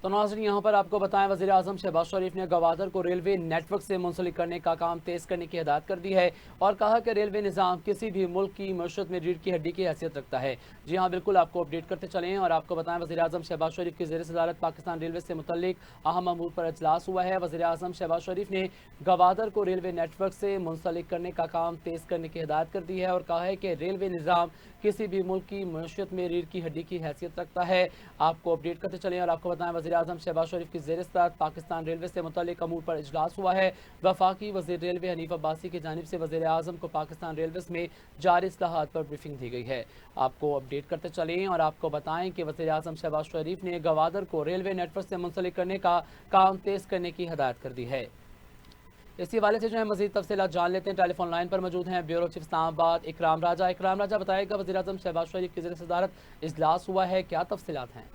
तो नाज़रीन यहाँ पर आपको बताएं, वज़ीर आज़म शहबाज शरीफ ने गवादर को रेलवे नेटवर्क से मुंसलिक करने का काम तेज़ करने की हिदायत कर दी है और कहा कि रेलवे निज़ाम किसी भी मुल्क की मईशत में रीढ़ की हड्डी की हैसियत रखता है। जी हाँ, बिल्कुल आपको अपडेट करते चलें और आपको बताएं, वज़ीर आज़म शहबाज शरीफ की ज़ेर सदारत पाकिस्तान रेलवे से मुतल्लिक अहम अमूर पर इजलास हुआ है। वज़ीर आज़म शहबाज शरीफ ने गवादर को रेलवे नेटवर्क से मुंसलिक करने का काम तेज़ करने की हिदायत कर दी है और कहा है कि रेलवे निज़ाम किसी भी मुल्क की मईशत में रीढ़ की हड्डी की हैसियत रखता है। आपको अपडेट करते चलें और आपको बताएं, वज़ीर आज़म शहबाज शरीफ की ज़ेर सदारत पाकिस्तान रेलवे से मुतल्लिक अमूर पर इजलास हुआ है। वफाकी वज़ीर रेलवे हनीफ अब्बासी की जानिब से वज़ीर आज़म को पाकिस्तान रेलवेज़ में जारी इस्लाहात पर ब्रीफिंग दी गई है। आपको अपडेट करते चलें और आपको बताएं कि वज़ीर आज़म शहबाज शरीफ ने गवादर को रेलवे नेटवर्क से मुंसलिक करने का काम तेज़ करने की हिदायत कर दी है। इसी हवाले से जो है मज़ीद तफसीलात जान लेते हैं। टेलीफोन लाइन पर मौजूद हैं ब्यूरो चीफ इस्लामाबाद इकराम राजा। इकराम राजा, बताएगा वज़ीर आज़म शहबाज शरीफ की ज़ेर सदारत इजलास हुआ है, क्या तफसीलात हैं?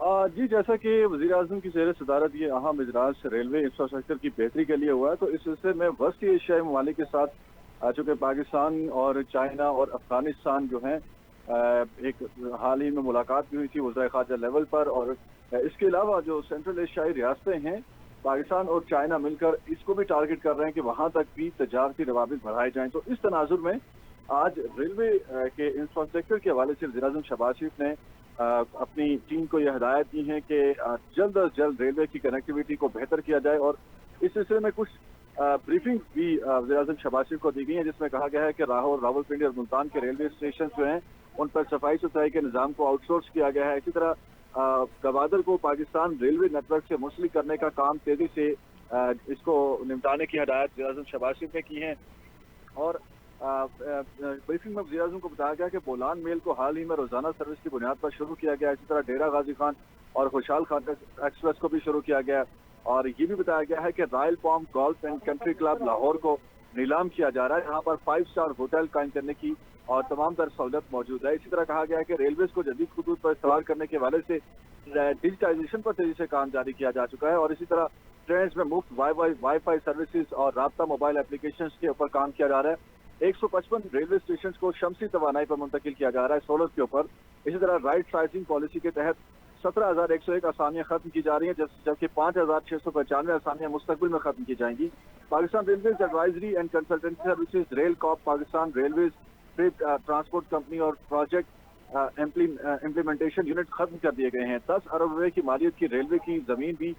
जी, जैसा कि वज़ीर आज़म की ज़ेर सदारत ये अहम इजलास रेलवे इंफ्रास्ट्रक्चर की बेहतरी के लिए हुआ है, तो इस सिलसिले में वस्ती एशियाई ममालिक के साथ चूँकि पाकिस्तान और चाइना और अफगानिस्तान जो हैं एक हाल ही में मुलाकात भी हुई थी वज़ीर ख़ारजा लेवल पर। और इसके अलावा जो सेंट्रल एशियाई रियासतें हैं, पाकिस्तान और चाइना मिलकर इसको भी टारगेट कर रहे हैं कि वहाँ तक भी तजारती रवाबित बढ़ाए जाएँ। तो इस तनाजुर में आज रेलवे के इंफ्रास्ट्रक्चर के हवाले से वज़ीर आज़म शहबाज शरीफ ने अपनी टीम को यह हिदायत दी है कि जल्द अज जल्द रेलवे की कनेक्टिविटी को बेहतर किया जाए। और इस सिलसिले में कुछ ब्रीफिंग भी वज़ीर आज़म शहबाज शरीफ को दी गई है, जिसमें कहा गया है कि लाहौर, रावलपिंडी और मुल्तान के रेलवे स्टेशन जो हैं उन पर सफाई सुथराई के निज़ाम को आउटसोर्स किया गया है। इसी तरह गवादर को पाकिस्तान रेलवे नेटवर्क से मुंसलिक करने का काम तेजी से इसको निपटाने की हिदायत वज़ीर आज़म शहबाज शरीफ ने की है। और ब्रीफिंग में वज़ीर आज़म को बताया गया कि बोलान मेल को हाल ही में रोजाना सर्विस की बुनियाद पर शुरू किया गया। इसी तरह डेरा गाजी खान और खुशहाल खान एक्सप्रेस को भी शुरू किया गया। और ये भी बताया गया है कि royal palm golf and country club Lahore को नीलाम किया जा रहा है, यहाँ पर 5 स्टार होटल कायम करने की और तमाम तर सहूलत मौजूद है। इसी तरह कहा गया है कि रेलवेज को जदीद खतूत पर इस्तेमाल करने के हवाले से डिजिटाइजेशन पर तेजी से काम जारी किया जा चुका है। और इसी तरह ट्रेन में मुफ्त वाईफाई सर्विसेज और राब्ता मोबाइल एप्लीकेशन के ऊपर काम किया जा रहा है। 155 रेलवे स्टेशन को शमसी तवानाई पर मुंतकिल किया जा रहा है, सोलर के ऊपर। इसी तरह राइट साइजिंग पॉलिसी के तहत 17,101 आसामियां खत्म की जा रही हैं, जबकि 5,695 आसामियां मुस्तकबिल में खत्म की जाएंगी। Pakistan railway advisory and consultancy services, rail cop, Pakistan railways, trade transport company और प्रोजेक्ट इम्प्लीमेंटेशन यूनिट खत्म कर दिए गए हैं। 10 अरब रुपए की मालियत की रेलवे की जमीन भी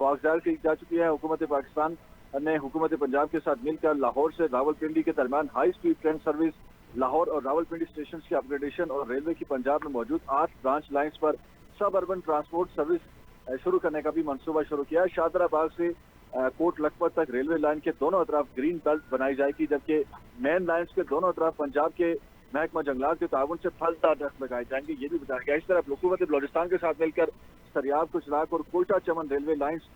वागदार की जा चुकी है। हुकूमत पाकिस्तान ने हुकूमत पंजाब के साथ मिलकर लाहौर से रावलपिंडी के दरमियान high speed train service, Lahore और रावलपिंडी स्टेशन की अपग्रेडेशन और रेलवे की पंजाब में मौजूद 8 ब्रांच लाइन्स पर सब अर्बन ट्रांसपोर्ट सर्विस शुरू करने का भी मंसूबा शुरू किया है। शाहदरा बाग से कोट लखपत तक रेलवे लाइन के दोनों अतराफ ग्रीन बेल्ट बनाई जाएगी, जबकि मेन लाइन्स के दोनों अतराफ पंजाब के महकमा जंगलात के ताउन से फलदार दरख्त लगाए जाएंगे, ये भी बताया गया। इस तरफ हुकूमत बलोचिस्तान के साथ मिलकर सरियाब, कुचराक और कोयटा चमन रेलवे लाइन्स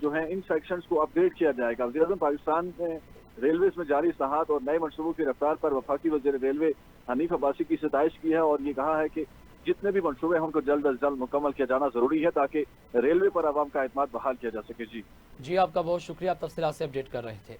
जो हैं इन सेक्शंस को अपग्रेड किया जाएगा। वज़ीर आज़म पाकिस्तान ने रेलवेज में जारी इस्लाहात और नए मनसूबों की रफ्तार पर वफाकी वज़ीर रेलवे हनीफ अब्बासी की सताइश की है और ये कहा है कि जितने भी मनसूबे हैं उनको जल्द अज जल्द मुकम्मल किया जाना जरूरी है ताकि रेलवे पर आवाम का एतमाद बहाल किया जा सके। जी, आपका बहुत शुक्रिया, आप तफसीलात से अपडेट कर रहे थे।